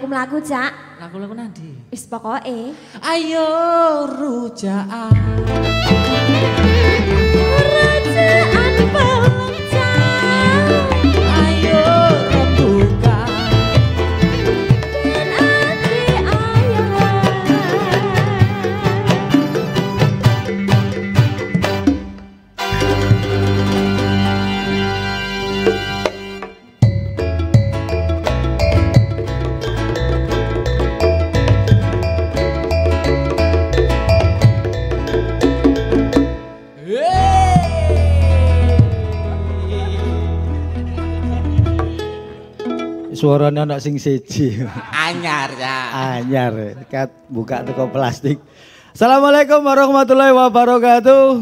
mlaku-mlaku, Cak. Lagu-lagu nanti. Wis pokoke. Ayo rujaan. Rujaan pelem Cak. Ayo rembukan. Ben ati ayo. Suaranya anak sing siji. Anyar ya. Anyar, kat buka teko plastik. Assalamualaikum warahmatullahi wabarakatuh.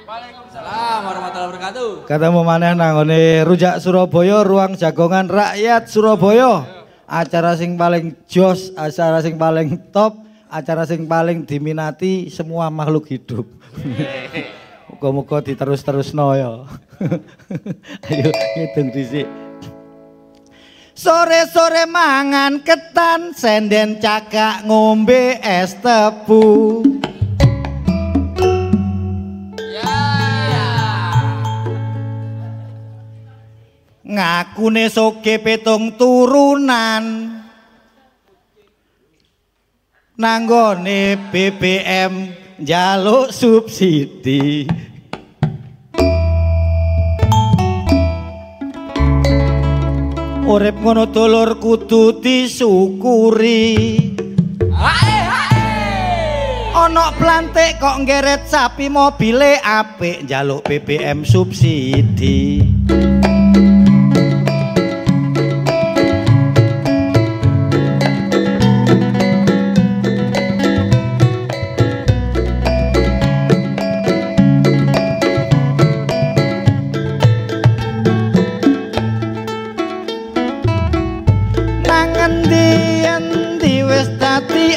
Waalaikumsalam warahmatullahi wabarakatuh. Ketemu maneh nang ngene Rujak Surabaya, ruang jagongan rakyat Surabaya. Acara sing paling jos, acara sing paling top, acara sing paling diminati semua makhluk hidup. Muga-muga diterus-terusno ya. Ayo ngitung dhisik. Sore-sore mangan ketan, senden cakak ngombe es tebu. Ngakune soge petung turunan, nanggone BBM njaluk subsidi. Urip ngono dulur kudu disyukuri. Ana plantik kok ngeret sapi mobile apik njaluk BBM subsidi.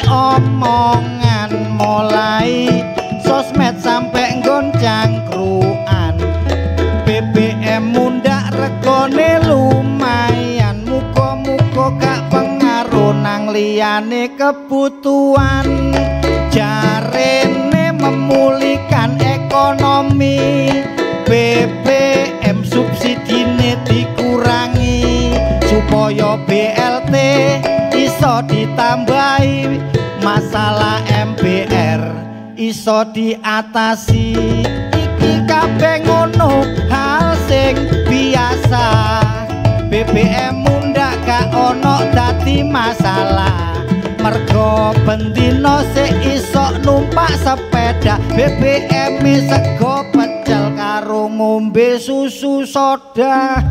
Omongan mulai sosmed sampai goncang kruan, BBM mundak regone lumayan, muga-muga gak pengaruh nang liyane kebutuhan, jarene memulihkan ekonomi, BBM subsidine dikurangi supaya BLT iso ditambahi, masalah MBR iso diatasi. Iki kabeh ngono hal sing biasa, BBM mundak gak ono dadi masalah, mergo bendino sik iso numpak sepeda, BBM sego pecel karo ngombe susu soda.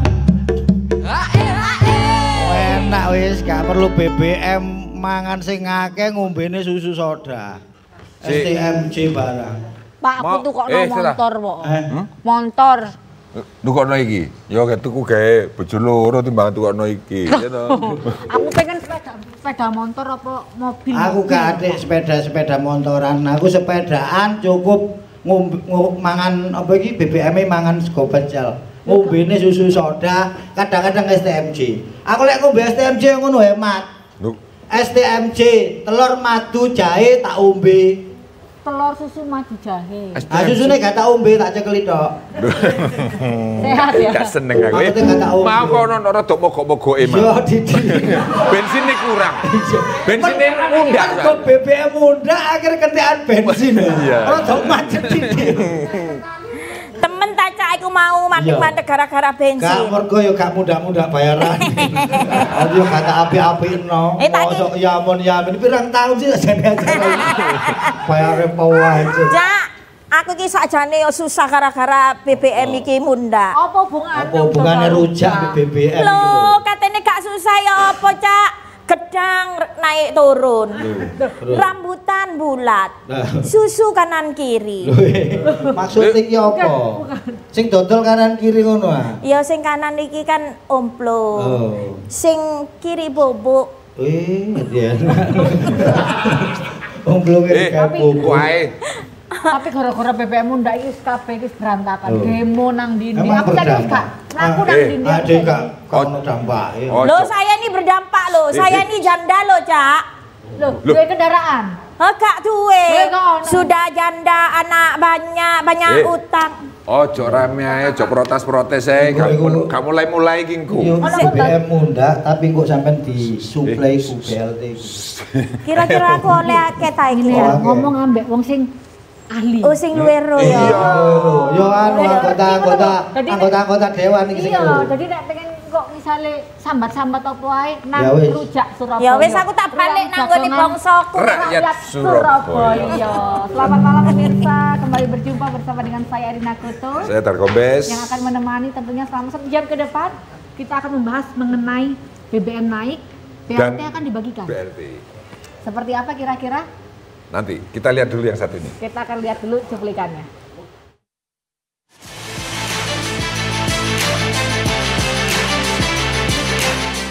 Enak wis gak perlu BBM, mangan sing akeh ngombene susu soda. STMJ barang. Pak aku tukokno motor kok. Motor. Tukokno iki. Ya tuku gawe bojo loro timbang tukokno iki. Aku pengen sepeda motor apa mobil. Aku gak adek sepeda motoran. Aku sepedaan cukup mangan apa iki BBM-e mangan sego pecel. Ngombene susu soda, kadang-kadang STMJ. Aku lek ngombe STMJ ngono hemat. STMJ, telur madu jahe tak ombe. Telur susu madu jahe. Susune gak tak ombe, tak cekeli tok. Sehat ya. Gak seneng aku. Mau kono rada mogok-mogoke mah. Yo Didi. Bensinnya kurang. Bensinnya mundak. Kok BBM mundak akhir kentekan bensin. Rada macet Didi. Temen tak cak aku mau mandek-mandek gara-gara bensin. Gak mergo yo gak mudah-mudah bayaran. Aku yo kata api-apino. Mosok ya ampun ya ampun pirang tahun sih jane acara iki. Bayare wae. Cak, aku ki sakjane yo susah gara-gara BBM iki mundak. Apa hubungane? Apa hubungane rujak BBM iki? Lho, katene gak susah ya apa, Cak? Gedang naik turun, rambutan bulat, susu kanan kiri. Maksud iki apa? Sing dodol kanan kiri ngono ah? Ya sing kanan iki kan omplo, sing kiri bubuk. Iya. Omplo kiri bubuk. Tapi gara-gara BBM ndak iki kabeh iki berantakan. Oh. Demo nang dindi. Emang Aku tadi berdampak? gak. Aku nang dindi. Ada gak kono dampak ya. Oh, Loh saya ini berdampak loh, saya ini janda loh Cak. Loh, duwe kendaraan. Gak duwe, Duwe kok ono. sudah janda, anak banyak utang. Ojo rame ae, ojo protes-protes ae. Kamu mulai iki engko. Yo BBM mundak tapi kok sampean disuplai ku BLT. Kira-kira aku oleh akeh ta iki Ini ya. ya, ngomong ambek wong sing ahli. Oh sing luwero ya. Yo anu anggota dewan iki sing. Iya, jadi nek pengen kok misale sambat-sambat apa ae Ya nang wis. rujak Surabaya. Ya wis aku tak balik nang nggone bangsaku. Rakyat Surabaya. Selamat malam pemirsa, kembali berjumpa bersama dengan saya Erina Kuto Saya Tarkombes. yang akan menemani tentunya selama 1 jam ke depan. Kita akan membahas mengenai BBM naik, BLT Dan akan dibagikan. BLT. Seperti apa kira-kira? Nanti kita lihat dulu yang satu ini. Kita akan lihat dulu cuplikannya.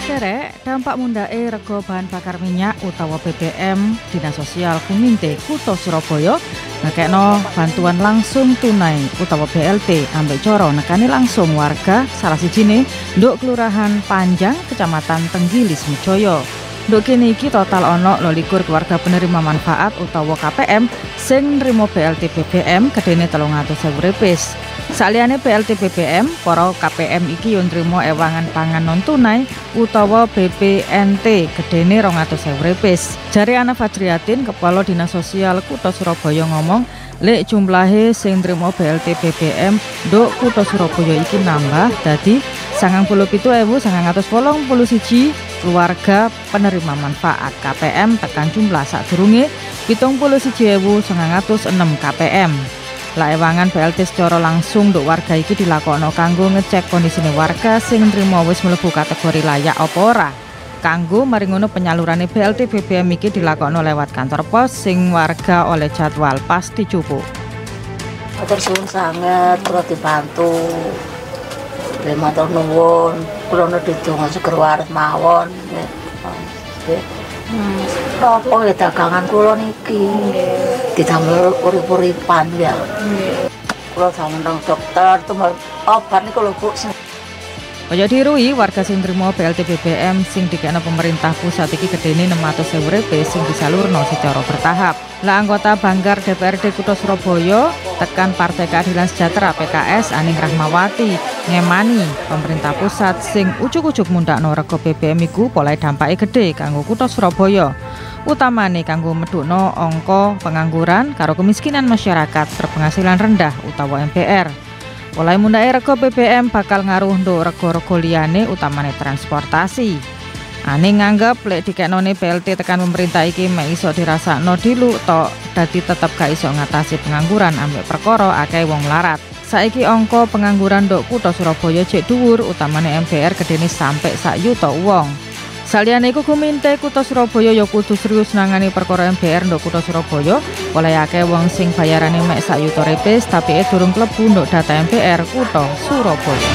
Derek, dampak mundake rega bahan bakar minyak utawa BBM Dinas Sosial Kuminte Kutha Surabaya ngekekno bantuan langsung tunai utawa BLT ambek cara nekani langsung warga salah sijine nduk Kelurahan Panjang Kecamatan Tenggilis Mijaya. Nduk kene iki total ana 12 keluarga penerima manfaat utawa KPM sing nrimo BLT BBM gedene 300.000 rupiah. Saliyane BLT BBM, para KPM iki yo nrimo ewangan pangan non tunai utawa BPNT gedene 200.000 rupiah. Jare Ana Fajriatin, Kepala Dinas Sosial Kutha Surabaya ngomong, lek jumlahe sing nrimo BLT BBM nduk Kutha Surabaya iki nambah dadi 97.981 keluarga penerima manfaat KPM tekan jumlah sadurunge 71.906 KPM. Laewangan BLT secara langsung nduk warga iki dilakokno kanggo ngecek kondisine warga sing nrimo wis mlebu kategori layak apa ora. Kanggo mari ngono penyalurane BLT BBM iki dilakokno lewat kantor pos sing warga oleh jadwal pasti cupu. Matur suwun sanget, kula dibantu. Matur nuwun, kula nedonga seger waras mawon. Apa ya dagangan kula niki? Didamel urip-uripan ya. Kula sampeyan nang dokter, tumel obat niku lho Bu. Kaya dirui warga sing nrimo BLT BBM sing dikekno pemerintah pusat iki gedene 600.000 rupiah sing disalurno secara bertahap. Lah anggota Banggar DPRD Kutha Surabaya tekan Partai Keadilan Sejahtera PKS Aning Rahmawati ngemani pemerintah pusat sing ujuk-ujuk mundakno rega BBM iku polai dampake gedhe kanggo Kutha Surabaya. Utamane kanggo medhukno angka pengangguran karo kemiskinan masyarakat berpenghasilan rendah utawa MPR. Oleh mundake rega BBM bakal ngaruh nduk rega-rega liyane utamane transportasi. Aning nganggep lek dikeknone BLT tekan pemerintah iki mek iso dirasakno diluk tok dadi tetep gak iso ngatasi pengangguran ambek perkara akeh wong melarat. Saiki angka pengangguran nduk Kutha Surabaya jek dhuwur utamane MPR gedene sampe 1 yuta wong. Saliyane iku Kuminte Kutha Surabaya ya kudu serius nangani perkara MPR nduk Kutha Surabaya, oleh akeh wong sing bayarane mek 1 yuta rupiah tapi durung klebu nduk data MPR Kutha Surabaya.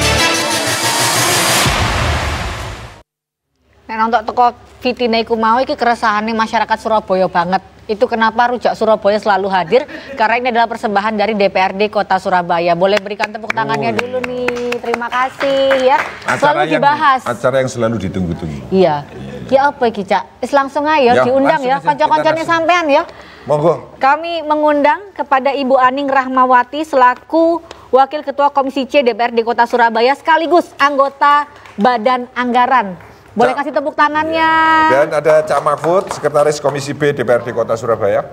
Nek nonton teko fitine iku mau iki keresahane masyarakat Surabaya banget. Itu kenapa Rujak Surabaya selalu hadir karena ini adalah persembahan dari DPRD Kota Surabaya. Boleh berikan tepuk tangannya dulu nih. Terima kasih ya. Selalu dibahas. Acara yang selalu ditunggu-tunggu. Iya. Ya apa iki, Cak? Wis langsung ayo Ya, diundang ya langsung aja, kanca-kancane kita sampean ya. Monggo. Kami mengundang kepada Ibu Aning Rahmawati selaku Wakil Ketua Komisi C DPRD Kota Surabaya sekaligus anggota Badan Anggaran. Boleh kasih tepuk tangannya. Dan ada Cak Mahfud, Sekretaris Komisi B DPRD Kota Surabaya.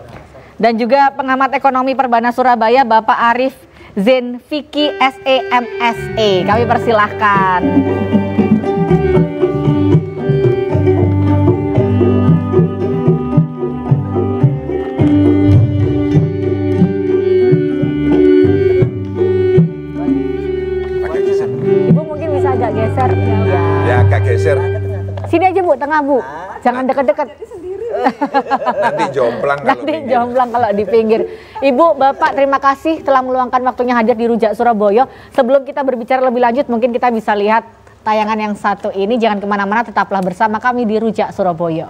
Dan juga pengamat ekonomi Perbana Surabaya Bapak Arif Zen Vicky SEMSE. Kami persilahkan. Ibu mungkin bisa agak geser. Ya, agak geser. Sini aja Bu, tengah Bu. Jangan deket-deket. Nanti jomplang kalau Nanti pinggir. jomplang kalau di pinggir. Ibu, Bapak, terima kasih telah meluangkan waktunya hadir di Rujak Surabaya. Sebelum kita berbicara lebih lanjut, mungkin kita bisa lihat tayangan yang satu ini. Jangan kemana-mana, tetaplah bersama kami di Rujak Surabaya.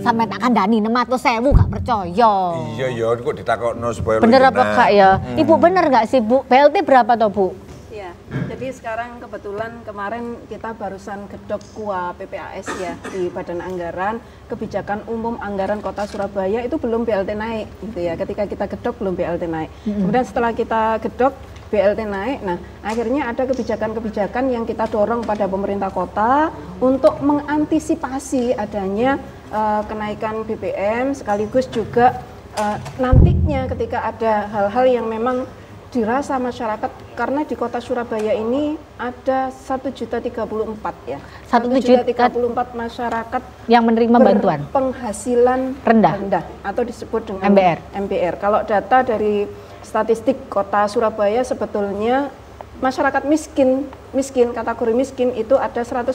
sampe tak kandhani 600.000 gak percaya. Iya ya, kok ditakokno supaya Bener apa kak ya? Ibu bener gak sih Bu? BLT berapa toh Bu? Ya, jadi sekarang kebetulan kemarin kita barusan gedok KUA PPAS ya di Badan Anggaran Kebijakan Umum Anggaran Kota Surabaya itu belum BLT naik gitu ya. Ketika kita gedok belum BLT naik. Kemudian setelah kita gedok BLT naik, nah akhirnya ada kebijakan-kebijakan yang kita dorong pada pemerintah kota untuk mengantisipasi adanya kenaikan BBM sekaligus juga nantinya ketika ada hal-hal yang memang dirasa masyarakat karena di kota Surabaya ini ada 1.034 ya. 1.034 masyarakat yang menerima bantuan penghasilan rendah atau disebut dengan MBR. Kalau data dari statistik kota Surabaya sebetulnya masyarakat miskin kategori miskin itu ada 152.000.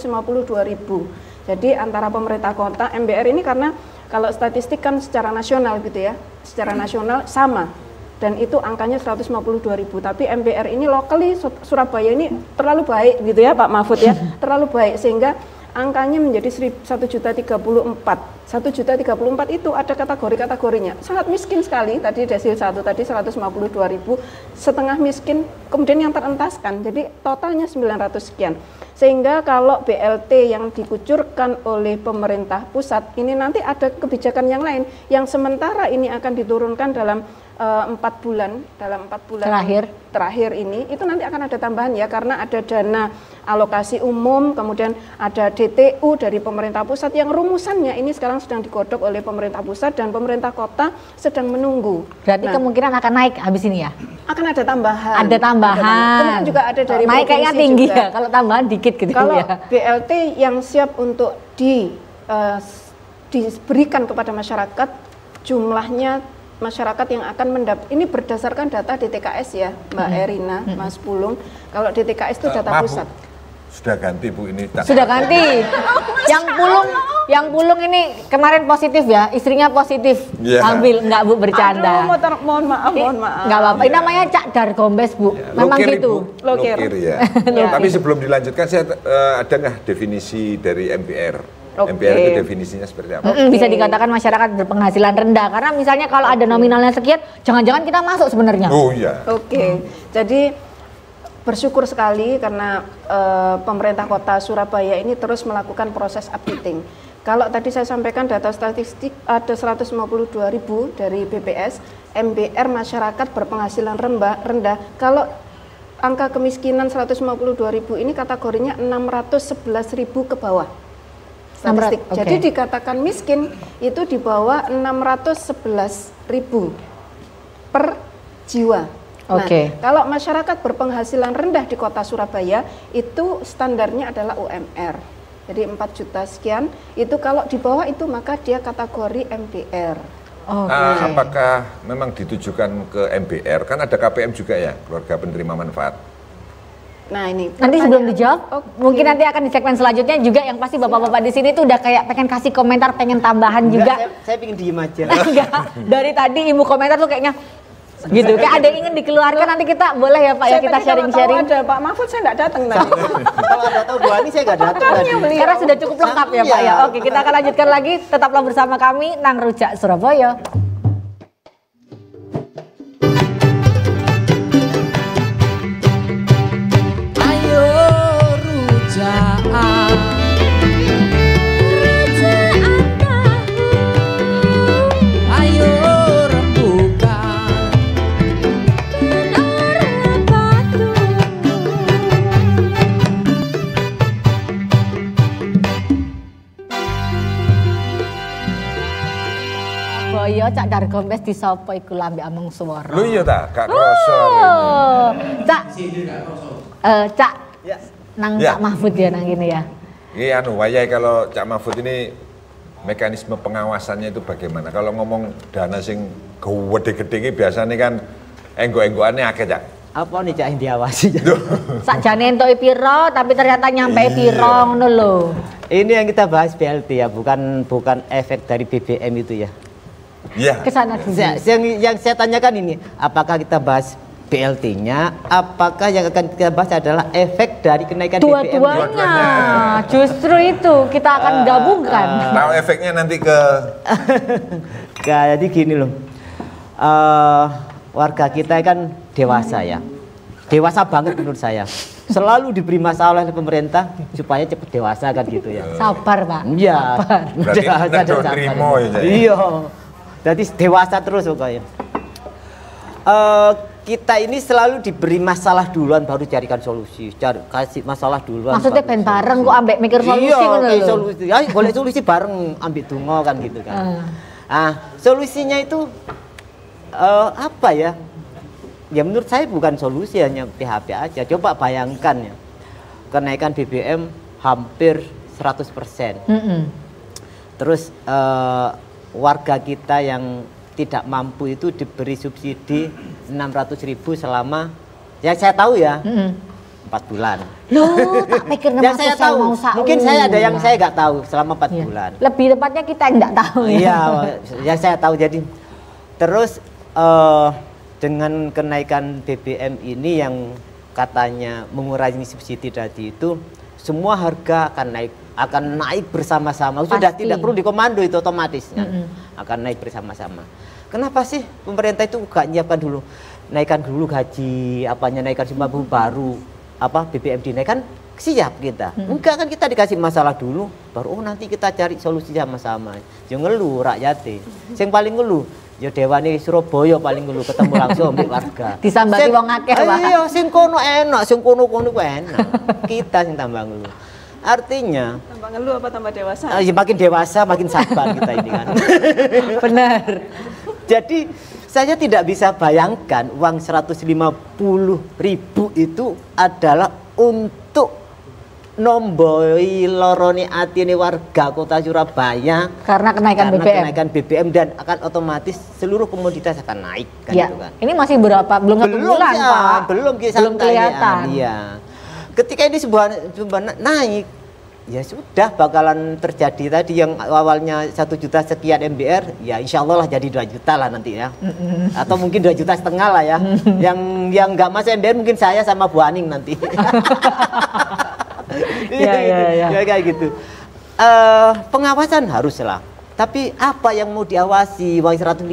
Jadi antara pemerintah kota MBR ini karena kalau statistik kan secara nasional gitu ya. Secara nasional sama. Dan itu angkanya 152.000, tapi MBR ini locally Surabaya ini terlalu baik gitu ya Pak Mahfud ya, terlalu baik sehingga angkanya menjadi 1.034. 1.034 itu ada kategori-kategorinya. Sangat miskin sekali, tadi desil 1 tadi 152.000, setengah miskin, kemudian yang terentaskan. Jadi totalnya 900 sekian. Sehingga kalau BLT yang dikucurkan oleh pemerintah pusat ini nanti ada kebijakan yang lain yang sementara ini akan diturunkan dalam 4 bulan terakhir ini itu nanti akan ada tambahan ya karena ada dana alokasi umum, kemudian ada DTU dari pemerintah pusat yang rumusannya ini sekarang sedang digodok oleh pemerintah pusat dan pemerintah kota sedang menunggu. Berarti kemungkinan akan naik habis ini ya? Akan ada tambahan. Ada tambahan. Kemudian juga ada dari naik kayaknya tinggi juga. Ya, kalau tambahan dikit gitu kalau ya. BLT yang siap untuk diberikan kepada masyarakat jumlahnya masyarakat yang akan mendapat ini berdasarkan data DTKS ya Mbak Erina, Mas Pulung. Kalau DTKS itu data pusat. Sudah ganti Bu ini. Sudah ganti. Yang Pulung ini kemarin positif ya, istrinya positif. Ambil enggak Bu bercanda. Aduh, mohon maaf. Enggak apa-apa. Ini namanya Cak Dargombes Bu. Memang Lokir, gitu. Lokir ya. Tapi sebelum dilanjutkan saya ada nggak definisi dari MBR? MBR itu definisinya seperti apa? Bisa dikatakan masyarakat berpenghasilan rendah karena misalnya kalau ada nominalnya sekian, jangan-jangan kita masuk sebenarnya. Oh iya. Oke. Jadi bersyukur sekali karena pemerintah kota Surabaya ini terus melakukan proses updating. Kalau tadi saya sampaikan data statistik ada 152.000 dari BPS, MBR masyarakat berpenghasilan rendah. Kalau angka kemiskinan 152.000 ini kategorinya 611.000 ke bawah. Statistik. Jadi dikatakan miskin itu di bawah 611.000 per jiwa. Nah, kalau masyarakat berpenghasilan rendah di kota Surabaya itu standarnya adalah UMR. Jadi 4 juta sekian, itu kalau di bawah itu maka dia kategori MBR. Apakah memang ditujukan ke MBR? Kan ada KPM juga ya, keluarga penerima manfaat. Nah ini nanti sebelum dijawab, mungkin nanti akan di segmen selanjutnya juga yang pasti bapak-bapak di sini tuh udah kayak pengen kasih komentar, pengen tambahan juga. Saya pengen diem aja. Enggak, dari tadi ibu komentar tuh kayaknya gitu, kayak ada yang ingin dikeluarkan. Nanti kita boleh ya Pak ya kita sharing-sharing. Ada Pak Mahfud saya nggak datang tadi. Kalau ada tahu Bu Ani saya nggak datang tadi. Karena sudah cukup lengkap ya Pak ya. Oke, kita akan lanjutkan lagi. Tetaplah bersama kami Nang Rujak Surabaya. Boyo Cak Dargombes disopo iku lambe amung swara. Lho iya ta, gak kroso. Cak. Cak. Nang Cak Mahfud ya nang ini ya. Iya wayahe kalau Cak Mahfud ini mekanisme pengawasannya itu bagaimana? Kalau ngomong dana sing gede-gede iki biasanya kan enggo-enggoane akeh Cak. Apa nih Cak yang diawasi? Sakjane entuk piro tapi ternyata nyampe piro ngono lho. Ini yang kita bahas BLT ya, bukan efek dari BBM itu ya. Iya. Kesana dulu. Yang saya tanyakan ini, apakah kita bahas BLT-nya, apakah yang akan kita bahas adalah efek dari kenaikan BBM? Dua-duanya, justru itu kita akan gabungkan. Tahu efeknya nanti ke Jadi gini loh, warga kita kan dewasa ya, dewasa banget menurut saya. Selalu diberi masalah oleh pemerintah supaya cepat dewasa kan gitu ya. Sabar Pak. Iya. berarti terima ya. Iya. Jadi dewasa terus pokoknya. Kita ini selalu diberi masalah duluan baru carikan solusi. Kasih masalah duluan. Maksudnya ben bareng kok ambek mikir solusi ngono lho. Solusi. Ayo golek solusi bareng ambek donga kan gitu kan. Solusinya itu apa ya? Ya menurut saya bukan solusi, hanya PHP aja. Coba bayangkan ya. Kenaikan BBM hampir 100%. Terus warga kita yang tidak mampu itu diberi subsidi 600.000 selama, ya saya tahu ya, 4 bulan. Loh, tak pikir yang saya tahu, mungkin saya ada yang saya nggak tahu selama 4 bulan. Lebih tepatnya kita yang nggak tahu. Iya, yang saya tahu. Jadi terus dengan kenaikan BBM ini yang katanya mengurangi subsidi tadi itu, semua harga akan naik bersama-sama. Sudah tidak perlu dikomando, itu otomatis kan? Akan naik bersama-sama. Kenapa sih pemerintah itu gak nyiapkan dulu, naikkan dulu gaji, naikkan sembako baru, BBM dinaikkan, siap kita. Enggak kan, kita dikasih masalah dulu, baru nanti kita cari solusi sama-sama. Yang ngeluh rakyatnya, yang paling ngeluh ya Dewane Surabaya paling ngeluh, ketemu langsung ambek warga. Disambati wong akeh, Pak. Iya, sing kono enak, sing kono-kono enak. Kita sing tambah ngeluh. Artinya tambah ngeluh apa tambah dewasa? Ya makin dewasa makin sabar kita ini kan. Benar. Jadi saya tidak bisa bayangkan uang 150.000 itu adalah untuk nomboi lorone atine warga kota Surabaya karena kenaikan BBM dan akan otomatis seluruh komoditas akan naik kan ya. Gitu kan. Ini masih berapa? Belum 1 bulan, ya, Pak. Belum kelihatan. Iya. Ketika ini sebuah naik, ya sudah bakalan terjadi tadi yang awalnya 1 juta sekian MBR, ya insya Allah lah jadi 2 juta lah nanti ya. Atau mungkin 2,5 juta lah ya. Yang nggak masuk MBR mungkin saya sama Bu Aning nanti. Ya kayak gitu. Pengawasan haruslah. Tapi apa yang mau diawasi? Uang 150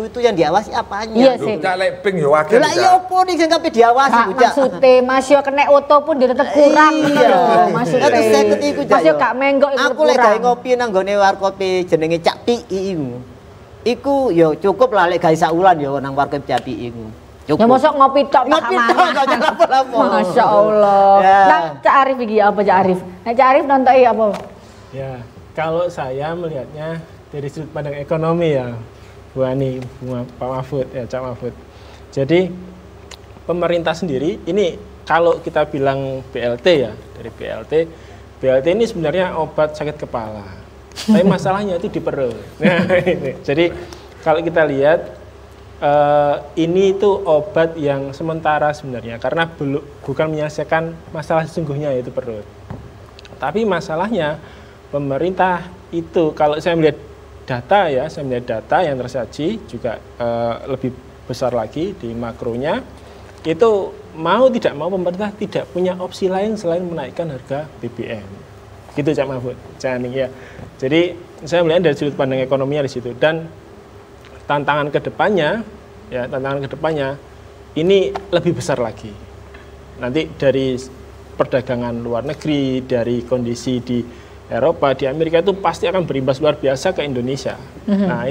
itu yang diawasi apanya? Iya sih. Cak lek ping yo wakil. Lah iya opo ning sing kabeh diawasi, Cak. Maksudnya Mas yo kena oto pun dia tetep kurang lho. Maksudnya. Terus 50 iku Cak. Mas yo gak menggok iku. Aku lek gawe ngopi nang gone warkop jenenge Cak Pi iku. Iku yo cukup lah lek gawe sak wulan yo nang warkop Cak Pi iku. Ya mosok ngopi tok tak aman. Gak lapo-lapo. Masya Allah. Nah, Cak Arif iki apa Cak Arif? Nah, Cak Arif nonton apa? Ya, kalau saya melihatnya dari sudut pandang ekonomi ya, Bu Ani, Pak Mahfud, ya Cak Mahfud. Jadi pemerintah sendiri ini kalau kita bilang BLT ya, dari BLT ini sebenarnya obat sakit kepala. Tapi masalahnya itu di perut. Nah, ini. Jadi kalau kita lihat ini itu obat yang sementara sebenarnya karena bukan menyelesaikan masalah sesungguhnya yaitu perut. Tapi masalahnya pemerintah itu kalau saya melihat data ya, saya melihat data yang tersaji juga lebih besar lagi di makronya, itu mau tidak mau pemerintah tidak punya opsi lain selain menaikkan harga BBM. Gitu Cak Mahfud, Cak Aning ya. Jadi saya melihat dari sudut pandang ekonominya di situ, dan tantangan kedepannya ini lebih besar lagi. Nanti dari perdagangan luar negeri, dari kondisi di Eropa, di Amerika itu pasti akan berimbas luar biasa ke Indonesia. Nah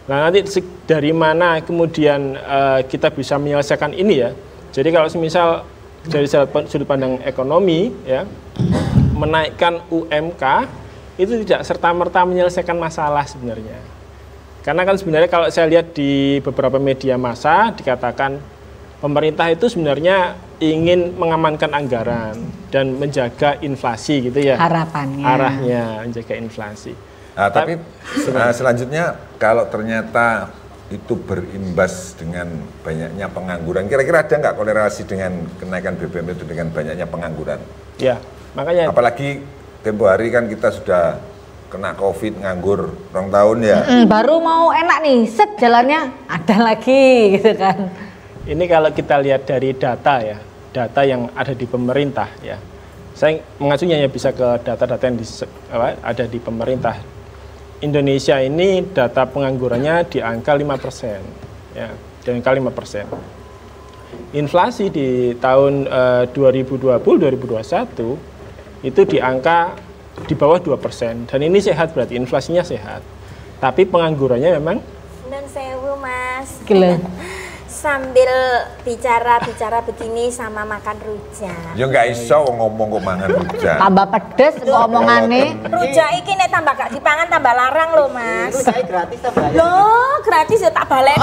nanti dari mana kemudian kita bisa menyelesaikan ini ya. Jadi kalau misal dari sudut pandang ekonomi ya, menaikkan UMK itu tidak serta-merta menyelesaikan masalah sebenarnya. Karena kan sebenarnya kalau saya lihat di beberapa media massa dikatakan pemerintah itu sebenarnya ingin mengamankan anggaran dan menjaga inflasi gitu ya. Harapannya. Arahnya menjaga inflasi. Nah, tapi selanjutnya kalau ternyata itu berimbas dengan banyaknya pengangguran, kira-kira ada nggak korelasi dengan kenaikan BBM itu dengan banyaknya pengangguran? Ya, makanya. Apalagi tempo hari kan kita sudah kena COVID, nganggur 2 tahun ya. Baru mau enak nih, set jalannya ada lagi gitu kan. Ini kalau kita lihat dari data ya, data yang ada di pemerintah ya. Saya mengacunya ya bisa ke data-data yang ada di pemerintah. Indonesia ini data penganggurannya di angka 5%, ya, di angka 5%. Inflasi di tahun 2020-2021 itu di angka di bawah 2%, dan ini sehat berarti inflasinya sehat. Tapi penganggurannya memang Dan sewu Mas. Gila. Sambil bicara begini sama makan rujak. Ya nggak iso ngomong kok mangan rujak. Tambah pedes ngomongane. Rujak iki nek tambah gak dipangan tambah larang loh Mas. Saya gratis tak bayar. Loh, gratis ya tak balik.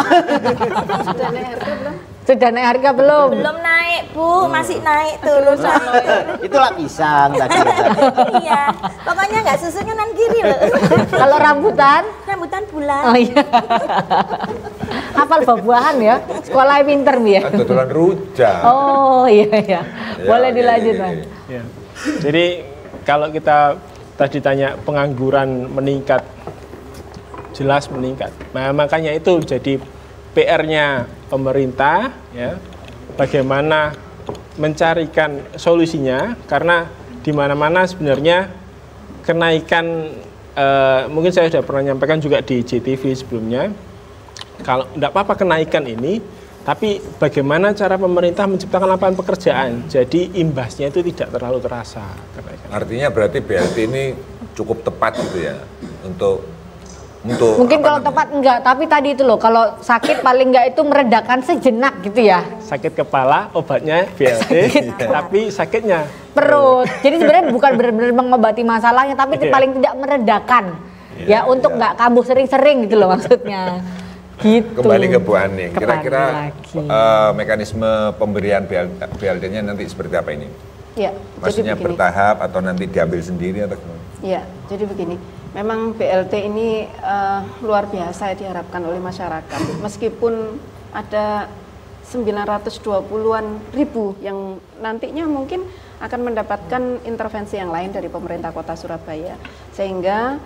Sudah naik harga belum? Belum naik Bu, masih naik turun sama. Itulah pisang tadi. Iya, pokoknya nggak susu kanan kiri loh. Kalau rambutan? Rambutan bulan. Oh iya. Hafal buah-buahan ya. Sekolahnya pinter ya. Tutulan rujak. Oh iya. Boleh dilanjut Mas. ya. Jadi kalau kita tadi tanya pengangguran meningkat, jelas meningkat. Nah, makanya itu jadi PR-nya pemerintah ya, bagaimana mencarikan solusinya, karena di mana-mana sebenarnya kenaikan mungkin saya sudah pernah nyampaikan juga di JTV sebelumnya, kalau tidak apa-apa kenaikan ini, tapi bagaimana cara pemerintah menciptakan lapangan pekerjaan, jadi imbasnya itu tidak terlalu terasa kenaikan. Artinya berarti BLT ini cukup tepat gitu ya untuk mungkin kalau tepat enggak, tapi tadi itu loh, kalau sakit paling enggak itu meredakan sejenak gitu ya. Sakit kepala obatnya BLT, tapi sakitnya perut. Jadi sebenarnya bukan benar-benar mengobati masalahnya, tapi paling tidak meredakan. Ya untuk enggak kambuh sering-sering gitu loh maksudnya. Gitu. Kembali ke Bu Ani, kira-kira mekanisme pemberian BLT-nya nanti seperti apa ini? Ya, maksudnya jadi begini. bertahap atau nanti diambil sendiri atau gimana? Ya, jadi begini. Memang BLT ini luar biasa diharapkan oleh masyarakat. Meskipun ada 920-an ribu yang nantinya mungkin akan mendapatkan intervensi yang lain dari pemerintah Kota Surabaya. Sehingga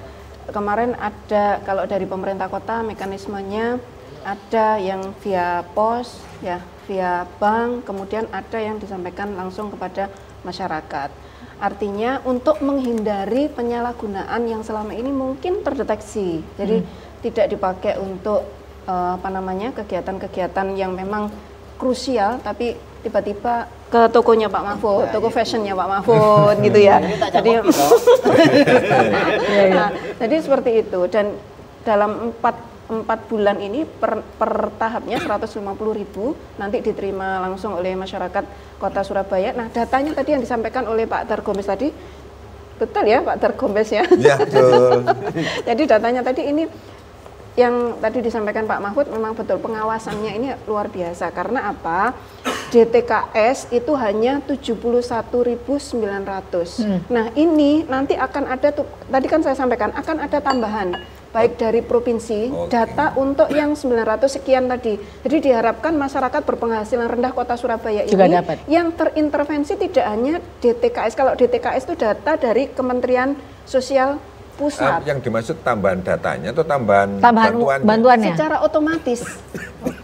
kemarin ada, kalau dari pemerintah kota mekanismenya ada yang via pos, ya, via bank, kemudian ada yang disampaikan langsung kepada masyarakat. Artinya untuk menghindari penyalahgunaan yang selama ini mungkin terdeteksi, jadi tidak dipakai untuk kegiatan-kegiatan yang memang krusial, tapi tiba-tiba ke tokonya Pak Mahfud, toko fashionnya Pak Mahfud gitu ya. Jadi seperti itu, dan dalam 4 bulan ini per tahapnya 150.000 nanti diterima langsung oleh masyarakat Kota Surabaya. Nah, datanya tadi yang disampaikan oleh Pak Dargomes tadi, betul ya Pak Dargomes ya? Iya, betul. Jadi datanya tadi ini yang tadi disampaikan Pak Mahfud memang betul, pengawasannya ini luar biasa. Karena apa? DTKS itu hanya 71.900. Nah, ini nanti akan ada tuh, tadi kan saya sampaikan akan ada tambahan baik dari provinsi, data untuk yang 900 sekian tadi. Jadi diharapkan masyarakat berpenghasilan rendah Kota Surabaya juga ini dapat. Yang terintervensi tidak hanya DTKS. Kalau DTKS itu data dari Kementerian Sosial Pusat. Yang dimaksud tambahan datanya atau tambahan bantuannya? Secara otomatis.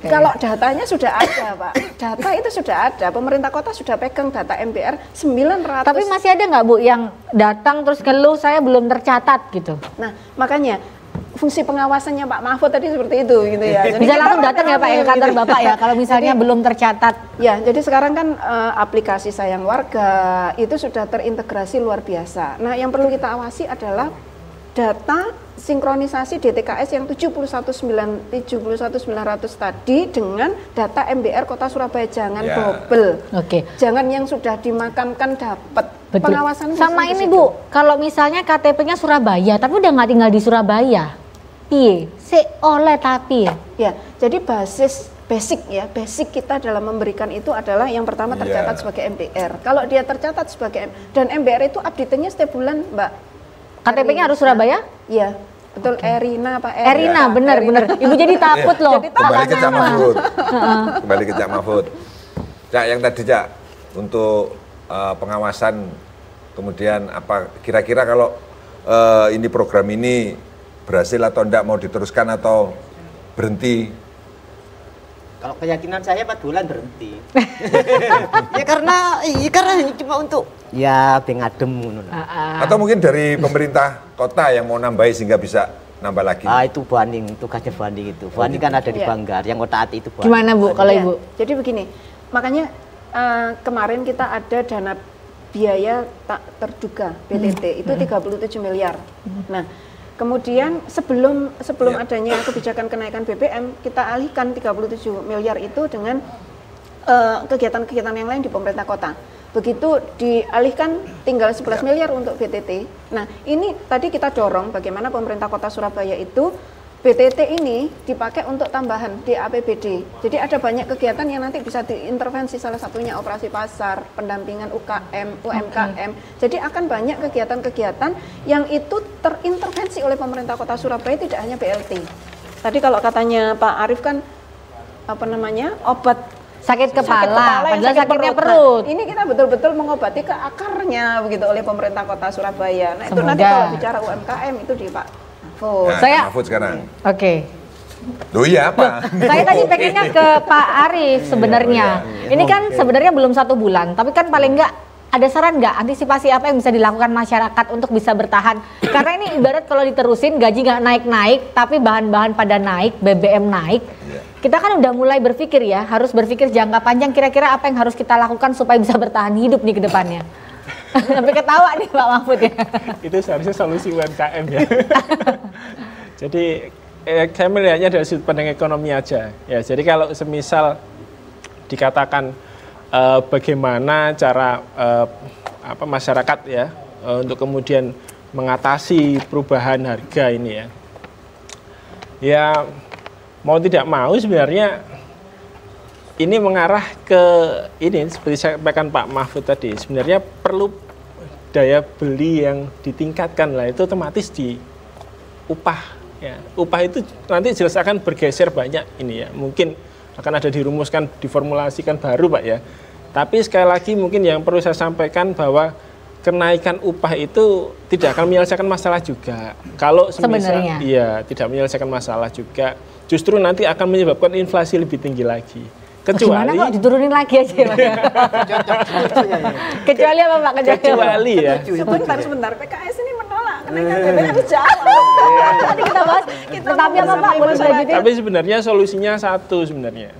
Kalau datanya sudah ada, Pak. Data itu sudah ada. Pemerintah kota sudah pegang data MBR 900. Tapi masih ada nggak Bu yang datang terus ngeluh saya belum tercatat gitu? Nah, makanya fungsi pengawasannya Pak Mahfud tadi seperti itu gitu ya. Jadi bisa langsung datang ya Pak ya kantor Bapak ya kalau misalnya belum tercatat. Ya, jadi sekarang kan aplikasi Sayang Warga itu sudah terintegrasi luar biasa. Nah, yang perlu kita awasi adalah data sinkronisasi DTKS yang 71.900 tadi dengan data MBR Kota Surabaya, jangan double. Jangan yang sudah dimakamkan dapat. Pengawasan sama ini Bu, kalau misalnya KTP-nya Surabaya tapi udah nggak tinggal di Surabaya, piye? Oleh tapi ya, jadi basic kita dalam memberikan itu adalah yang pertama tercatat sebagai MBR. Kalau dia tercatat sebagai dan MBR itu update-nya setiap bulan, Mbak. KTP-nya harus Surabaya? Iya. Betul, Erina Pak Erina, bener. Ibu jadi takut loh. Kembali ke Cak Mahfud. Kembali ke Cak Mahfud. Cak, yang tadi Cak, untuk pengawasan, kemudian apa kira-kira kalau ini program ini berhasil atau enggak, mau diteruskan atau berhenti? Kalau keyakinan saya 4 bulan berhenti. ya karena cuma untuk ya bengadem ngono. Atau mungkin dari pemerintah kota yang mau nambahi sehingga bisa nambah lagi. Itu Bu Aning, tugasnya Bu Aning itu. Bu Aning kan ada di Banggar, yang kota Ati itu Bu Aning. Gimana Bu kalau Ibu? Jadi begini, makanya kemarin kita ada dana biaya tak terduga BTT itu 37 miliar. Nah, kemudian sebelum adanya kebijakan kenaikan BBM, kita alihkan 37 miliar itu dengan kegiatan-kegiatan yang lain di pemerintah kota. Begitu dialihkan tinggal 11 miliar untuk BTT. Nah, ini tadi kita dorong bagaimana pemerintah kota Surabaya itu BTT ini dipakai untuk tambahan di APBD. Jadi ada banyak kegiatan yang nanti bisa diintervensi, salah satunya operasi pasar, pendampingan UMKM. Jadi akan banyak kegiatan-kegiatan yang itu terintervensi oleh pemerintah kota Surabaya, tidak hanya BLT. Tadi kalau katanya Pak Arief kan obat sakit kepala, padahal sakitnya perut. Nah, ini kita betul-betul mengobati ke akarnya begitu oleh pemerintah kota Surabaya. Nah, itu nanti kalau bicara UMKM itu di Pak Mahfud. Nah, Mahfud sekarang. Oke. Loh iya apa? Saya tadi pengennya ke Pak Arief sebenarnya. Ini kan sebenarnya belum 1 bulan, tapi kan paling enggak ada saran nggak antisipasi apa yang bisa dilakukan masyarakat untuk bisa bertahan? Karena ini ibarat kalau diterusin gaji nggak naik-naik, tapi bahan-bahan pada naik, BBM naik. Kita kan udah mulai berpikir ya, harus berpikir jangka panjang kira-kira apa yang harus kita lakukan supaya bisa bertahan hidup nih ke depannya. Sampai ketawa nih Pak Mahfud ya. Itu seharusnya solusi UMKM ya. Jadi saya melihatnya dari sudut pandang ekonomi aja. Ya, jadi kalau semisal dikatakan bagaimana cara masyarakat ya untuk kemudian mengatasi perubahan harga ini ya. Ya mau tidak mau sebenarnya ini mengarah ke ini seperti saya sampaikan Pak Mahfud tadi, sebenarnya perlu daya beli yang ditingkatkan lah, itu otomatis di upah ya. Upah itu nanti jelas akan bergeser banyak ini ya. Mungkin akan ada dirumuskan, diformulasikan baru Pak ya. Tapi sekali lagi mungkin yang perlu saya sampaikan bahwa kenaikan upah itu tidak akan menyelesaikan masalah juga. Kalau semisal iya tidak menyelesaikan masalah juga, justru nanti akan menyebabkan inflasi lebih tinggi lagi. Kecuali gimana kok diturunin lagi aja ya, Pak? Kecuali apa Pak? Kecuali ya. Sebentar, PKS ini menolak kenaikan BBM jauh. Tadi kita bahas, tetapi apa Pak? Tapi sebenarnya solusinya satu sebenarnya.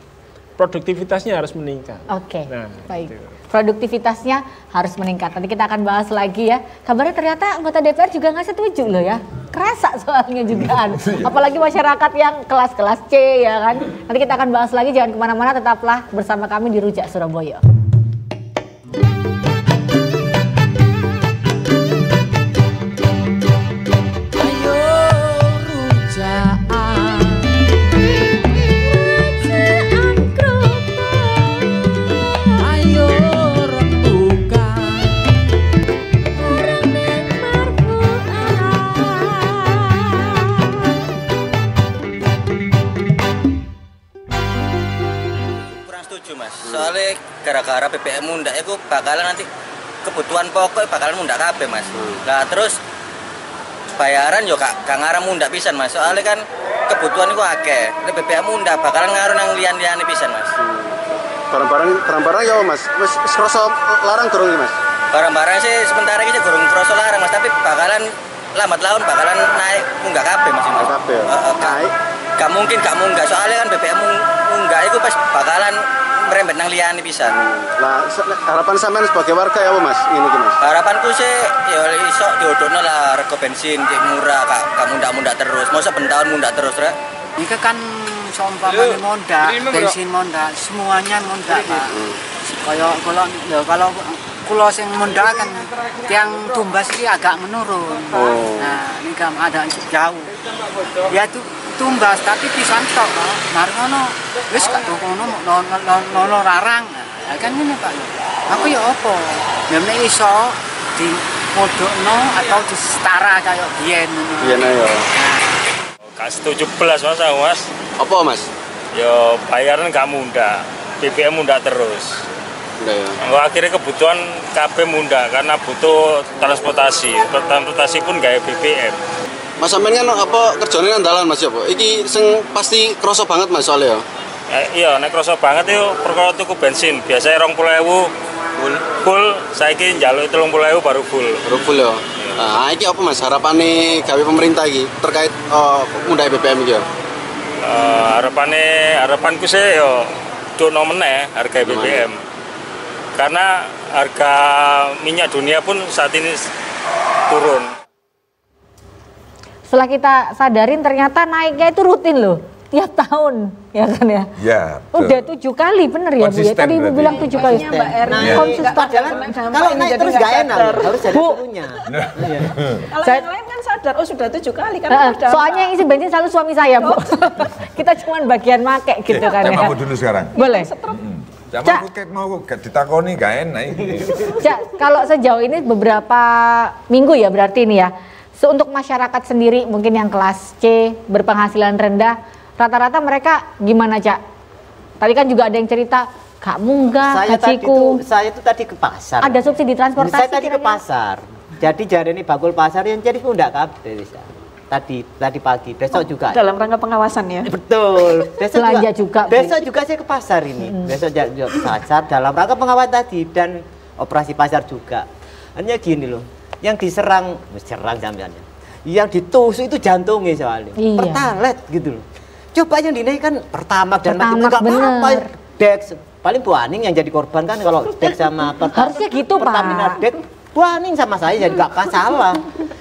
Produktivitasnya harus meningkat. Oke, nah, baik. itu. Produktivitasnya harus meningkat. Nanti kita akan bahas lagi ya. Kabarnya ternyata anggota DPR juga nggak setuju loh ya. Kerasa soalnya juga. Apalagi masyarakat yang kelas-kelas C ya kan. Nanti kita akan bahas lagi. Jangan kemana-mana, tetaplah bersama kami di Rujak Surabaya. Soalnya gara-gara BBM mundak itu bakalan nanti kebutuhan pokok bakalan mundak kabeh Mas. Nah terus bayaran yo gak ngarah mundak pisan Mas. Soalnya kan kebutuhan itu akeh. Nek BBM mundak bakalan ngaruh nang liyan-liyane pisan Mas. Barang-barang ya Mas. Wis krasa larang durung Mas. Barang-barang sih sementara iki durung krasa larang Mas, tapi bakalan lambat laun bakalan naik munggah kabeh Mas. Kabeh. Naik. Gak mungkin soalnya kan BBM munggah itu pas bakalan merembet nang liyane pisan. Lah harapan sampean sebagai warga ya apa Mas? Ini iki Mas. Harapanku sih ya iso diodokno lah rego bensin cek murah gak mundak-mundak terus. Masa ben tahun mundak terus rek. Ini kan seumpamane mondak, bensin mondak, semuanya mondak Pak. Kalau kula sing mondak kan tiang tumbas iki agak menurun. Nah, ini kan ada jauh. Ya itu tumbas tapi pisan tok Pak. Mari ngono wis gak ngono nono larang. Ya kan ngene Pak. Aku ya apa? Ya nek iso di modokno atau di setara kaya biyen ngono. Biyen ya. Gak setuju belas Mas. Apa Mas? Ya bayaran gak mundak. BBM mundak terus. Ya. Akhirnya kebutuhan KB mundak karena butuh transportasi pun gak BBM. Mas sampean kan apa kerjane nang dalan Mas ya, Pak? Iki sing pasti kroso banget Mas soalnya ya. Iya, nek kroso banget itu perkara tuku bensin. Biasanya 20.000 full, saiki njaluk 30.000 baru full. Baru full ya. Nah, iki apa Mas harapane gawe pemerintah iki terkait mundhake BBM iki ya? Harapanku sih yo dono meneh harga BBM. Karena harga minyak dunia pun saat ini turun. Setelah kita sadarin ternyata naiknya itu rutin loh. Tiap tahun, ya kan ya? Ya. Udah 7 kali, bener ya Bu ya? Tadi Ibu bilang 7 kali. Mbak Erni, Kalau naik terus gak enak, harus ada turunnya. Kalau yang lain kan sadar, oh sudah 7 kali kan. Soalnya yang isi bensin selalu suami saya Bu. Kita cuma bagian make gitu kan ya. Cak Mahfud dulu sekarang. Boleh. Cak Mahfud kayak mau ditakoni gak enak. Cak, kalau sejauh ini beberapa minggu ya berarti ini ya. Untuk masyarakat sendiri mungkin yang kelas C berpenghasilan rendah, rata-rata mereka gimana Cak? Tadi kan juga ada yang cerita, Kak Munggah, gajiku. Saya itu tadi ke pasar. Ada subsidi transportasi. Saya tadi ke pasar. Jadi jari ini bakul pasar yang jadi pundak kabeh tadi pagi. Besok juga. Dalam rangka pengawasan ya. Betul. Besok belanja juga. Besok juga saya ke pasar ini. Besok juga ke pasar dalam rangka pengawasan tadi dan operasi pasar juga. Hanya gini loh. Yang diserang sampeannya. Yang ditusuk itu jantungnya soalnya. Iya. Pertalite gitu loh. Coba yang dinaikkan Pertamax dan makin enggak apa-apa. Dex paling Bu Aning yang jadi korban kan kalau Dex sama harusnya gitu Pertamina Pak. Dex Bu Aning sama saya jadi enggak masalah.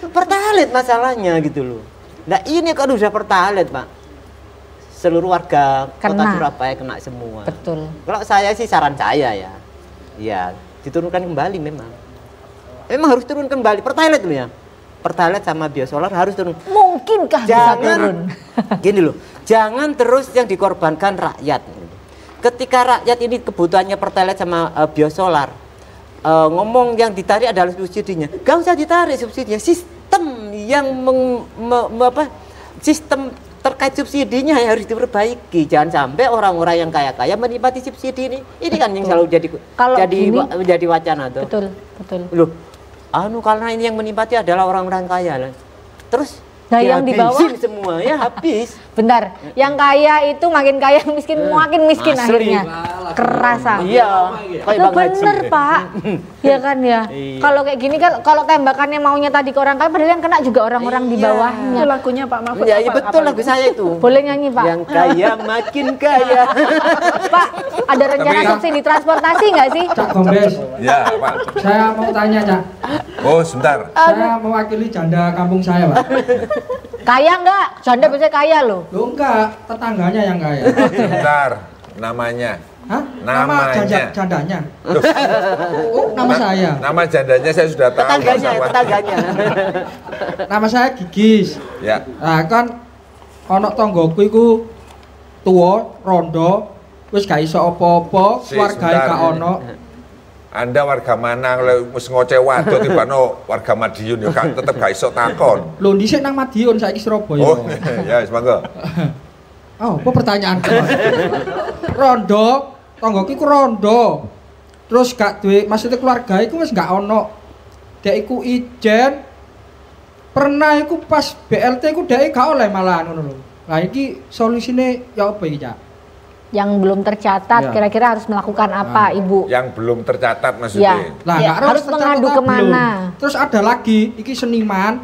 Pertalite masalahnya gitu loh. Nah ini kalau udah Pertalite Pak, seluruh warga Kota Surabaya kena semua. Betul. Kalau saya sih saran saya ya diturunkan kembali memang harus turun kembali Pertalite dulu ya. Pertalite sama biosolar harus turun. Mungkinkah bisa turun? Gini loh, jangan terus yang dikorbankan rakyat. Ketika rakyat ini kebutuhannya Pertalite sama biosolar, ngomong yang ditarik adalah subsidinya. Gak usah ditarik subsidinya, sistem yang sistem terkait subsidinya harus diperbaiki. Jangan sampai orang-orang yang kaya-kaya menikmati subsidi ini. Ini kan yang selalu jadi wacana tuh. Betul. Loh, karena ini yang menikmati adalah orang-orang kaya lah. Terus yang di bawah semua ya habis. Bentar, yang kaya itu makin kaya, miskin makin miskin akhirnya. Kerasa. Iya. Itu bener Pak. Iya kan ya. Kalau kayak gini kan, kalau tembakannya maunya tadi ke orang kaya, padahal yang kena juga orang-orang di bawahnya. Itu lagunya Pak Mahfud. Ya, betul lagu saya itu. Boleh nyanyi Pak? Yang kaya makin kaya. Pak, ada rencana subsidi transportasi nggak sih? Cak Gombes. Ya Pak. Saya mau tanya Cak. Oh sebentar. Saya mewakili janda kampung saya Pak. Kaya nggak? Janda biasanya kaya loh. Loh enggak, tetangganya yang kaya. Sebentar, namanya. Hah? Namanya. Nama jandanya. Oh, nama saya. Nama jandanya saya sudah tahu. Tetangganya. Nama saya Gigis. Ya. Nah kan ana tanggoku iku tuwa, rondo, wis gak iso apa-apa, keluargae gak ono. Anda warga mana wis ngoceh wadok tibano warga Madiun ya tetep gak iso takon. Lho dhisik nang Madiun saiki Surabaya. Oh, ya wis monggo. Oh, apa pertanyaanku? Rondo, tanggoku iku rondo. Terus gak duwe, maksudnya keluarga iku wis gak ono. Dek iku ijen. Pernah iku pas BLT iku dek gak oleh malahan ngono lho. Lah iki solusine ya apa iki, Cak? Yang belum tercatat kira-kira harus melakukan apa Ibu? Yang belum tercatat maksudnya. Lah harus mengadu kemana? Terus ada lagi, iki seniman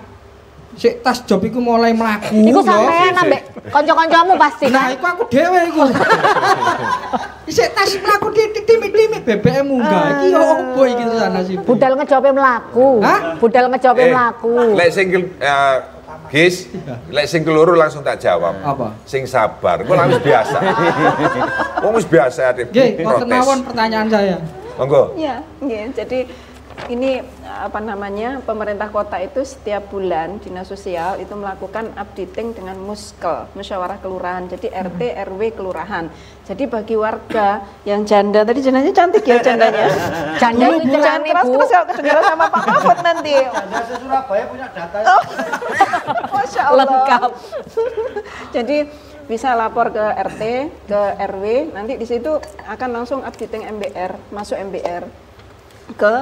sik tas job iku mulai mlaku. Iku sampean ambek kanca-kancamu pasti kan? Nah, iku aku dhewe iku. Sik tas mlaku titik-titik BBM munggah. Iki yo opo iki sana sih? Budal ngejope mlaku. Hah? Budal ngejope mlaku. Lek sing Gis, lek sing keloro langsung tak jawab. Apa? Sing sabar, kok wis biasa. Wong wis biasa ade. Nggih, wonten mawon pertanyaan saya. Monggo. Iya, nggih. Jadi ini pemerintah kota itu setiap bulan dinas sosial itu melakukan updating dengan muskel, musyawarah kelurahan. Jadi RT RW kelurahan. Jadi bagi warga yang janda, tadi jandanya cantik ya jandanya. Janda itu jangan keras-keras kalau kedengaran sama Pak Mahfud nanti. Janda Surabaya punya data. Masya Allah. Lengkap. Jadi bisa lapor ke RT, ke RW, nanti di situ akan langsung updating MBR, masuk MBR ke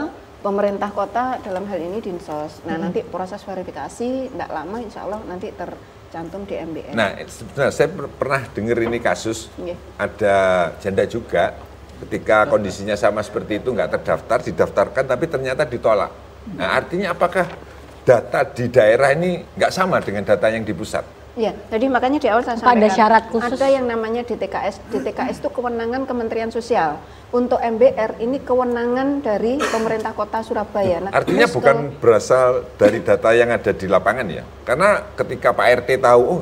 pemerintah kota dalam hal ini Dinsos. Nah, nanti proses verifikasi tidak lama insya Allah nanti tercantum di MBR. Nah, sebenarnya saya pernah dengar ini kasus, ada janda juga ketika kondisinya sama seperti itu nggak terdaftar, didaftarkan tapi ternyata ditolak. Nah, artinya apakah data di daerah ini nggak sama dengan data yang di pusat? Iya, jadi makanya di awal saya sampaikan ada syarat khusus. Ada yang namanya DTKS. DTKS itu kewenangan Kementerian Sosial. Untuk MBR ini kewenangan dari pemerintah kota Surabaya. Nah, artinya bukan berasal dari data yang ada di lapangan ya? Karena ketika Pak RT tahu, oh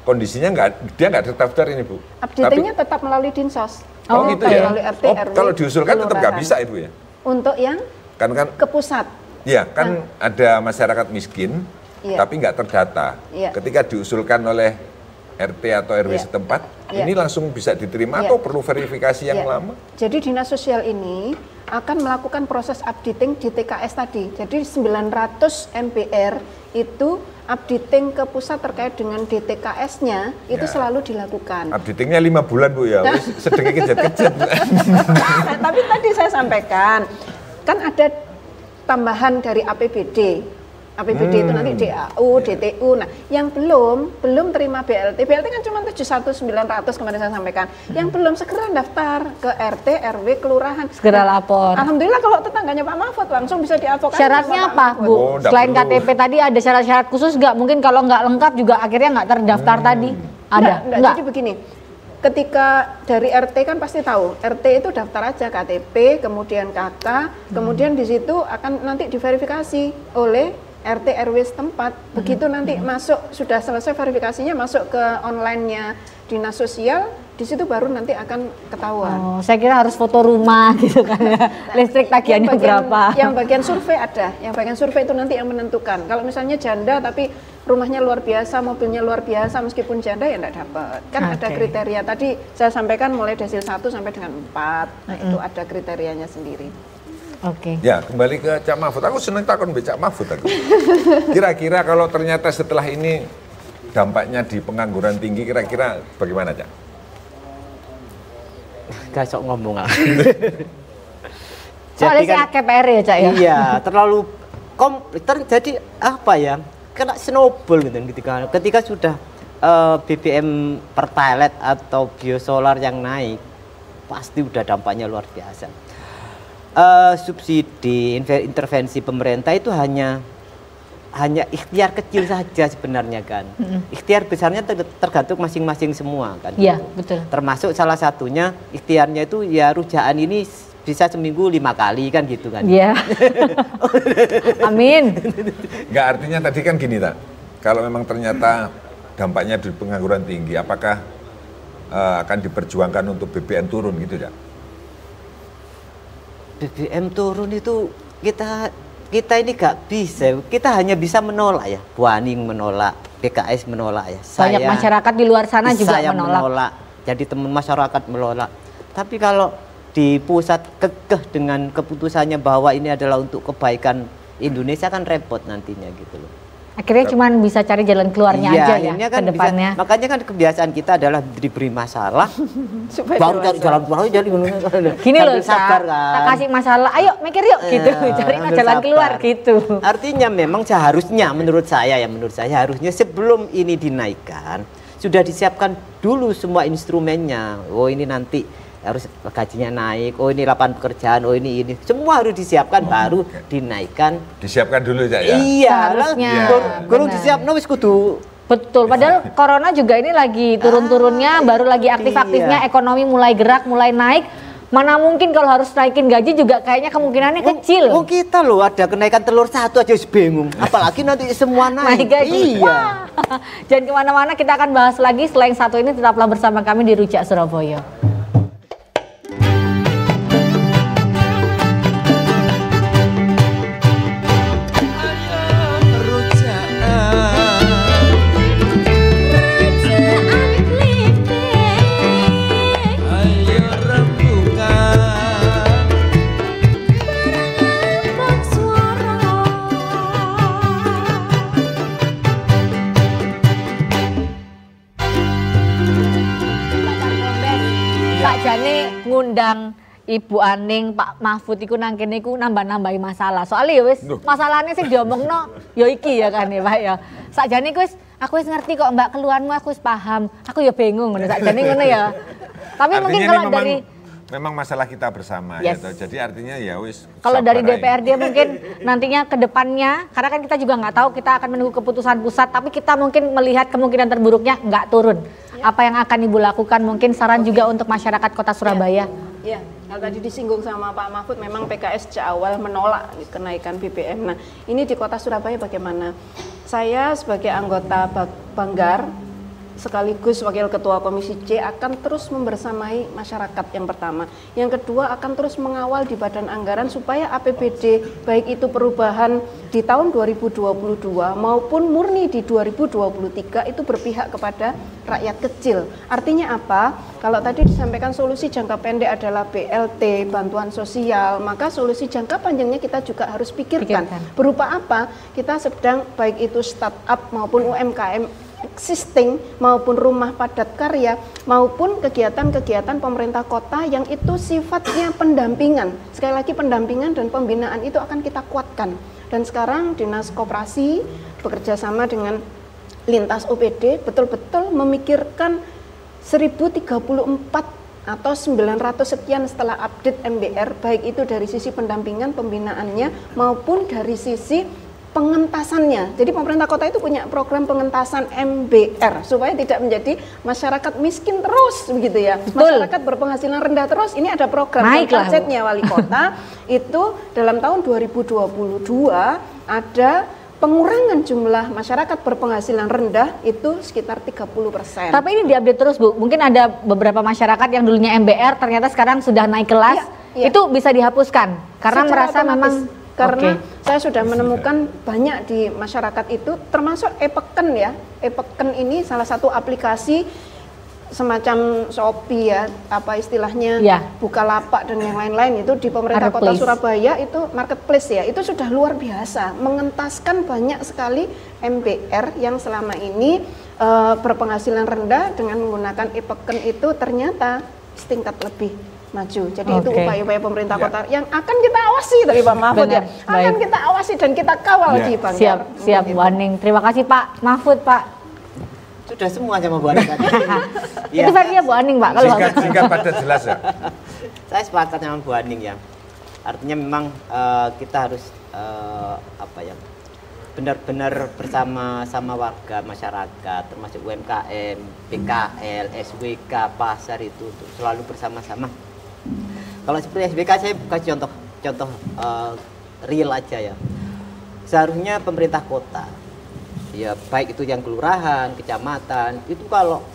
kondisinya dia nggak terdaftar ini Bu. Updatingnya tetap melalui Dinsos. Oh gitu ya? Melalui RT, RW, kalau diusulkan tetap nggak bisa Ibu ya? Untuk yang kan ke pusat. Iya, kan ada masyarakat miskin, tapi nggak terdata. Ketika diusulkan oleh RT atau RW setempat, ini langsung bisa diterima atau perlu verifikasi yang lama? Jadi Dinas Sosial ini akan melakukan proses updating di TKS tadi. Jadi 900 MBR itu updating ke pusat terkait dengan DTKS-nya itu selalu dilakukan. Updatingnya 5 bulan Bu ya, sedang kejat-kejat. Tapi tadi saya sampaikan, kan ada tambahan dari APBD. APBD itu nanti DAU, DTU. Nah, yang belum terima BLT. BLT kan cuma 71.900 kemarin saya sampaikan. Yang belum segera daftar ke RT, RW, kelurahan. Segera lapor. Alhamdulillah kalau tetangganya Pak Mahfud langsung bisa diadvokasi. Syaratnya apa, Bu? Selain KTP tadi ada syarat-syarat khusus nggak? Mungkin kalau nggak lengkap juga akhirnya nggak terdaftar tadi. Ada? Enggak. Jadi begini. Ketika dari RT kan pasti tahu, RT itu daftar aja KTP, kemudian KK, kemudian di situ akan nanti diverifikasi oleh RT RW setempat. Begitu nanti masuk sudah selesai verifikasinya masuk ke online-nya Dinas Sosial, di situ baru nanti akan ketahuan. Oh, saya kira harus foto rumah gitu kan ya. Listrik tagihannya berapa? Yang bagian survei ada, yang bagian survei itu nanti yang menentukan. Kalau misalnya janda tapi rumahnya luar biasa, mobilnya luar biasa meskipun janda ya enggak dapat. Kan ada kriteria. Tadi saya sampaikan mulai desil 1 sampai dengan 4. Nah, itu ada kriterianya sendiri. Oke. Ya, kembali ke Cak Mahfud. Aku seneng takon be Cak Mahfud aku. Kira-kira kalau ternyata setelah ini dampaknya di pengangguran tinggi, kira-kira bagaimana, Cak? Gak sok ngomong lah. Soalnya si AKPR ya, Cak ya? Iya, terlalu jadi apa ya? Kena snowball gitu ketika sudah BBM Pertalite atau biosolar yang naik, pasti udah dampaknya luar biasa. Subsidi intervensi pemerintah itu hanya ikhtiar kecil saja sebenarnya kan. Ikhtiar besarnya tergantung masing-masing semua kan. Iya, betul. Termasuk salah satunya ikhtiarnya itu ya rujaan ini bisa seminggu 5 kali kan gitu kan. Iya. Amin. Enggak, artinya tadi kan gini tak. Kalau memang ternyata dampaknya di pengangguran tinggi, apakah akan diperjuangkan untuk BBM turun gitu ya? BBM turun itu kita ini gak bisa, kita hanya bisa menolak ya. Bu Ani menolak, PKS menolak ya. Banyak masyarakat di luar sana juga menolak. Jadi teman masyarakat menolak. Tapi kalau di pusat kekeh dengan keputusannya bahwa ini adalah untuk kebaikan Indonesia kan repot nantinya gitu loh. Akhirnya cuma bisa cari jalan keluarnya aja ya kan ke depannya. Makanya kan kebiasaan kita adalah diberi masalah baru cari jalan keluar. Jadi gini loh, sabar kan. Tak kasih masalah, ayo mikir yuk gitu, cari jalan keluar gitu. Artinya memang seharusnya menurut saya harusnya sebelum ini dinaikkan sudah disiapkan dulu semua instrumennya. Oh ini nanti harus gajinya naik, oh ini lapangan pekerjaan, oh ini semua harus disiapkan baru dinaikkan. Disiapkan dulu ya. Iya, guru disiapkan wis kudu. Betul, padahal corona juga ini lagi turun-turunnya, baru lagi aktif-aktifnya, ekonomi mulai gerak, mulai naik. Mana mungkin kalau harus naikin gaji juga kayaknya kemungkinannya kecil. Oh kita loh ada kenaikan telur 1 aja bingung, apalagi nanti semua naik. gaji. Iya. Jangan kemana-mana, kita akan bahas lagi. Selain satu ini tetaplah bersama kami di Rujak Surabaya. Ngundang Ibu Aning, Pak Mahfud iku nang kene iku nambah-nambahi masalah. Soalnya ya wis masalahnya sing diomongno ya iki ya kan ya Pak ya. Sakjane aku wis ngerti kok Mbak keluhanmu, aku wis paham. Aku ya bingung ngono sakjane ngono ya. Tapi artinya mungkin kalau dari memang masalah kita bersama yes. ya. Jadi artinya ya wis. Kalau dari DPRD mungkin nantinya ke depannya, karena kan kita juga nggak tahu, kita akan menunggu keputusan pusat, tapi kita mungkin melihat kemungkinan terburuknya nggak turun. Ya. Apa yang akan Ibu lakukan? Mungkin saran juga untuk masyarakat Kota Surabaya. Ya, kalau tadi disinggung sama Pak Mahfud, memang PKS sejak awal menolak kenaikan BBM. Nah, ini di Kota Surabaya bagaimana? Saya sebagai anggota Banggar, sekaligus Wakil Ketua Komisi C akan terus membersamai masyarakat yang pertama. Yang kedua akan terus mengawal di Badan Anggaran supaya APBD baik itu perubahan di tahun 2022 maupun murni di 2023 itu berpihak kepada rakyat kecil. Artinya apa? Kalau tadi disampaikan solusi jangka pendek adalah BLT, bantuan sosial, maka solusi jangka panjangnya kita juga harus pikirkan. Berupa apa? Kita sedang baik itu startup maupun UMKM existing maupun rumah padat karya maupun kegiatan-kegiatan pemerintah kota yang itu sifatnya pendampingan. Sekali lagi pendampingan dan pembinaan itu akan kita kuatkan. Dan sekarang Dinas Koperasi bekerja sama dengan Lintas OPD betul-betul memikirkan 1034 atau 900 sekian setelah update MBR, baik itu dari sisi pendampingan pembinaannya maupun dari sisi pengentasannya. Jadi pemerintah kota itu punya program pengentasan MBR supaya tidak menjadi masyarakat miskin terus begitu ya. Betul. Masyarakat berpenghasilan rendah terus. Ini ada program targetnya wali kota itu dalam tahun 2022 ada pengurangan jumlah masyarakat berpenghasilan rendah itu sekitar 30%. Tapi ini diupdate terus Bu. Mungkin ada beberapa masyarakat yang dulunya MBR ternyata sekarang sudah naik kelas. Ya. Itu bisa dihapuskan karena secara merasa otomatis. Memang karena saya sudah menemukan banyak di masyarakat itu, termasuk e-peken ya. E-peken ini salah satu aplikasi semacam Shopee ya, apa istilahnya, Bukalapak dan yang lain-lain itu di pemerintah Kota Surabaya itu marketplace ya. Itu sudah luar biasa, mengentaskan banyak sekali MBR yang selama ini berpenghasilan rendah dengan menggunakan e-peken itu ternyata setingkat lebih maju. Jadi itu upaya-upaya pemerintah kota yang akan kita awasi dari Pak Mahfud ya. Akan kita awasi dan kita kawal di Banggar. Siap Bu Aning. Terima kasih Pak Mahfud Pak. Sudah semua sama Bu Aning tadi. Itu versinya Bu Aning Pak. Kalau singkat pada jelas ya. Saya sepakat sama Bu Aning ya. Artinya memang kita harus benar-benar bersama-sama warga masyarakat, termasuk UMKM, PKL, SWK, pasar itu selalu bersama-sama. Kalau seperti SBK saya kasih contoh real aja ya. Seharusnya pemerintah kota, ya baik itu yang kelurahan, kecamatan, itu kalau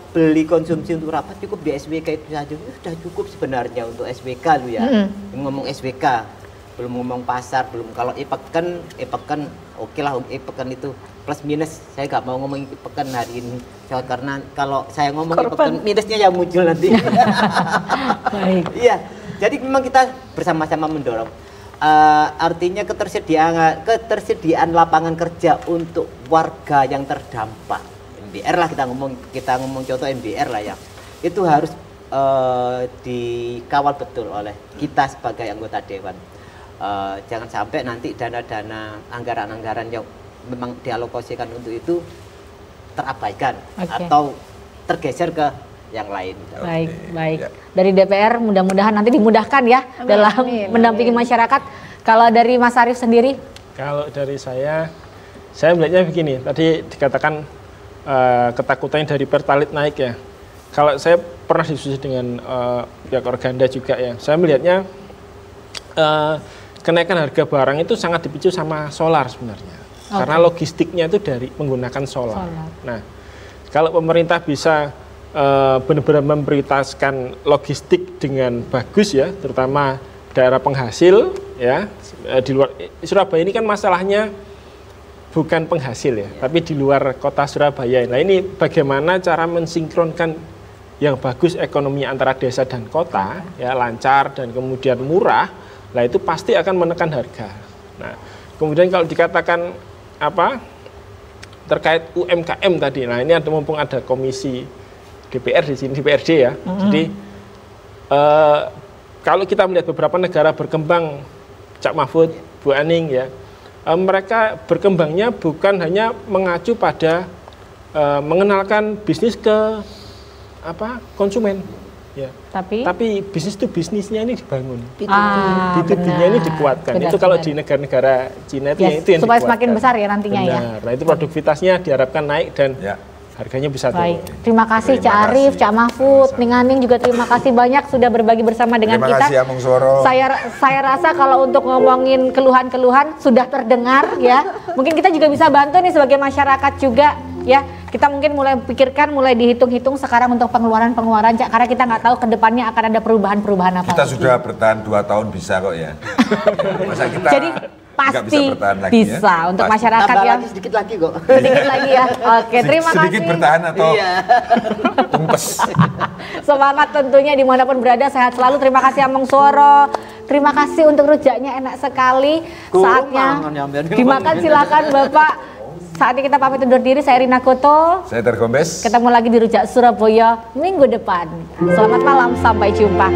beli konsumsi untuk rapat cukup di SWK itu saja sudah cukup sebenarnya untuk SWK lu ya. Ngomong SWK, belum ngomong pasar, belum kalau e-peken oke lah, e-peken itu plus minus. Saya nggak mau ngomong e-peken hari ini karena kalau saya ngomong e-peken minusnya yang muncul nanti. Baik. Iya, jadi memang kita bersama-sama mendorong. Artinya ketersediaan lapangan kerja untuk warga yang terdampak. MBR lah kita ngomong contoh MBR lah ya. Itu harus dikawal betul oleh kita sebagai anggota dewan. Jangan sampai nanti dana-dana anggaran-anggaran yang memang dialokasikan untuk itu terabaikan atau tergeser ke yang lain. Baik. Dari DPR mudah-mudahan nanti dimudahkan ya dalam mendampingi masyarakat. Kalau dari Mas Arief sendiri? Kalau dari saya melihatnya begini. Tadi dikatakan ketakutannya dari Pertalite naik ya. Kalau saya pernah diskusi dengan pihak Organda juga ya. Saya melihatnya kenaikan harga barang itu sangat dipicu sama solar sebenarnya. Karena logistiknya itu dari menggunakan solar. Nah, kalau pemerintah bisa benar-benar memprioritaskan logistik dengan bagus ya, terutama daerah penghasil ya, di luar Surabaya ini kan masalahnya bukan penghasil ya, tapi di luar kota Surabaya. Nah, ini bagaimana cara mensinkronkan yang bagus ekonomi antara desa dan kota ya, lancar dan kemudian murah. Nah, itu pasti akan menekan harga. Nah, kemudian kalau dikatakan terkait UMKM tadi, nah ini mumpung ada komisi DPR di sini, DPRD ya. Jadi kalau kita melihat beberapa negara berkembang, Cak Mahfud, Bu Aning ya, mereka berkembangnya bukan hanya mengacu pada mengenalkan bisnis ke konsumen. Ya. Tapi bisnis itu bisnisnya ini dibangun, B2B-nya ini dikuatkan. Itu kalau di negara-negara Cina itu, itu yang supaya dikuatkan. semakin besar ya nantinya. Benar. Ya. Nah itu produktivitasnya diharapkan naik dan harganya bisa turun. Terima kasih Cak Arif, Cak Mahfud, Ning Aning juga terima kasih banyak sudah berbagi bersama dengan kita. Terima kasih Amung Soro. Saya rasa kalau untuk ngomongin keluhan-keluhan sudah terdengar ya. Mungkin kita juga bisa bantu nih sebagai masyarakat juga ya. Kita mungkin mulai pikirkan, mulai dihitung-hitung sekarang untuk pengeluaran-pengeluaran, Cak, karena kita nggak tahu ke depannya akan ada perubahan-perubahan apa. Kita sudah bertahan 2 tahun bisa kok ya. Masa kita jadi pasti bisa ya? untuk Pasti. masyarakat Tambah yang lagi sedikit lagi kok. sedikit lagi ya. Oke, terima kasih. Sedikit bertahan atau tumpes. Semangat tentunya dimanapun berada, sehat selalu. Terima kasih Amung Soro. Terima kasih untuk rujaknya, enak sekali. Saatnya dimakan, silakan Bapak. Saatnya kita pamit undur diri. Saya Rina Koto. Saya Tergombes. Ketemu lagi di Rujak Surabaya minggu depan. Selamat malam, sampai jumpa.